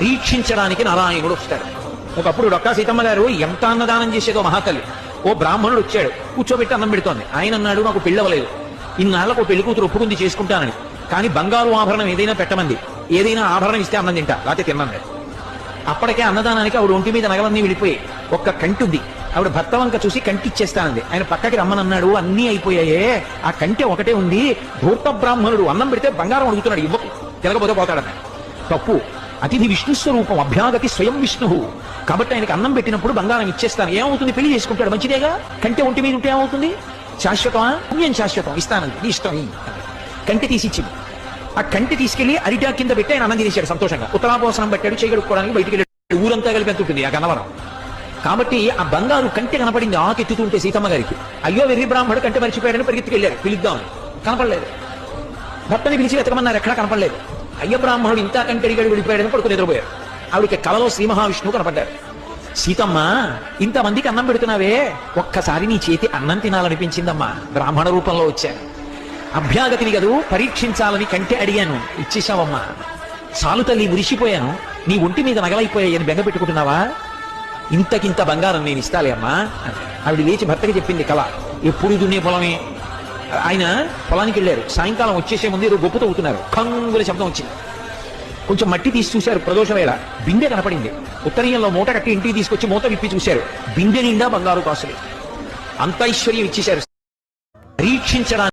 పరీక్షించడానికి నారాయణుడు వస్తాడు. ఒకప్పుడు డొక్కా సీతమ్మ గారు ఎంత అన్నదానం చేసేదో మహాతల్లి. ఓ బ్రాహ్మణుడు వచ్చాడు, కూర్చోబెట్టి అన్నం పెడుతోంది. ఆయన అన్నాడు, నాకు పెళ్ళవలేదు, ఇన్నాళ్లకు పెళ్లి కూతురు ఒప్పుకుంది చేసుకుంటానని, కానీ బంగారు ఆభరణం ఏదైనా పెట్టమంది, ఏదైనా ఆభరణం ఇస్తే అన్నం తింటా, లేకపోతే తిన్నాను. అప్పటికే అన్నదానానికి ఆవిడ ఒంటి మీద నగలన్నీ వెళ్ళిపోయి ఒక్క కంటి ఉంది. ఆవిడ భర్త వంక చూసి కంటి ఇచ్చేస్తానంది. ఆయన పక్కకి రమ్మనన్నాడు, అన్నీ అయిపోయాయే, ఆ కంటి ఒకటే ఉంది. ధూర్త బ్రాహ్మణుడు అన్నం పెడితే బంగారం అడుగుతున్నాడు, ఇవ్వకు, తినకపోతే పోతాడన్న. తప్పు. అతిథి విష్ణు స్వరూపం, అభ్యాగతి స్వయం విష్ణువు. కాబట్టి ఆయనకి అన్నం పెట్టినప్పుడు బంగారం ఇచ్చేస్తాను. ఏమవుతుంది, పెళ్లి చేసుకుంటాడు, మంచిదేగా. కంటి ఒంటి మీద ఉంటే ఏమవుతుంది, శాశ్వతమా? పుణ్యం శాశ్వతం, ఇస్తానంది, నీ ఇష్టం. కంటి తీసిచ్చింది. ఆ కంటి తీసుకెళ్లి అరిటా కింద పెట్టి ఆయన అన్నం తినేశాడు సంతోషంగా. ఉత్తరాపోసనం పెట్టాడు, చేయగడుక్కోవడానికి బయటికి వెళ్ళాడు. ఊరంతా కలిపి ఎంత ఉంటుంది ఆ గన్నవరం. కాబట్టి ఆ బంగారు కంటి కనపడింది ఆకెత్తుతుంటే సీతమ్మ గారికి. అయ్యో వెర్రి బ్రాహ్మణుడు కంటి మర్చిపోయాడని పరిగెత్తుకెళ్ళారు, పిలుద్దామని. కనపడలేదు. భర్తని పిలిచి వెతకమన్నారు, ఎక్కడా కనపడలేదు. అయ్య బ్రాహ్మణుడు ఇంత కంటి అడిగాడు, వెళ్ళిపోయాడని పడుకుని నిద్రపోయారు. ఆవిడకి కలలో శ్రీ మహావిష్ణువు కనపడ్డారు. సీతమ్మ, ఇంతమందికి అన్నం పెడుతున్నావే, ఒక్కసారి నీ చేతి అన్నం తినాలనిపించిందమ్మా, బ్రాహ్మణ రూపంలో వచ్చాను. అభ్యాగతిని కదూ పరీక్షించాలని కంటే అడిగాను, ఇచ్చేశావమ్మా. చాలు తల్లి, మురిసిపోయాను, నీ ఒంటి మీద నగలైపోయాయని బెంగ పెట్టుకుంటున్నావా? ఇంతకింత బంగారం నేను ఇస్తాలే అమ్మా. ఆవిడ లేచి భర్తకి చెప్పింది కళ. ఎప్పుడు దున్నే పొలమే. ఆయన పొలానికి వెళ్ళారు. సాయంకాలం వచ్చేసే ముందు ఏదో గొప్ప తవ్వుతున్నారు. కంగుల శబ్దం వచ్చింది. కొంచెం మట్టి తీసి చూశారు. ప్రదోష వేళ బిందె కనపడింది. ఉత్తరీయంలో మూట కట్టి ఇంటికి తీసుకొచ్చి మూత విప్పి చూశారు. బిందె నిండా బంగారు కాసులు. అంత ఐశ్వర్యం ఇచ్చేశారు. పరీక్షించడానికి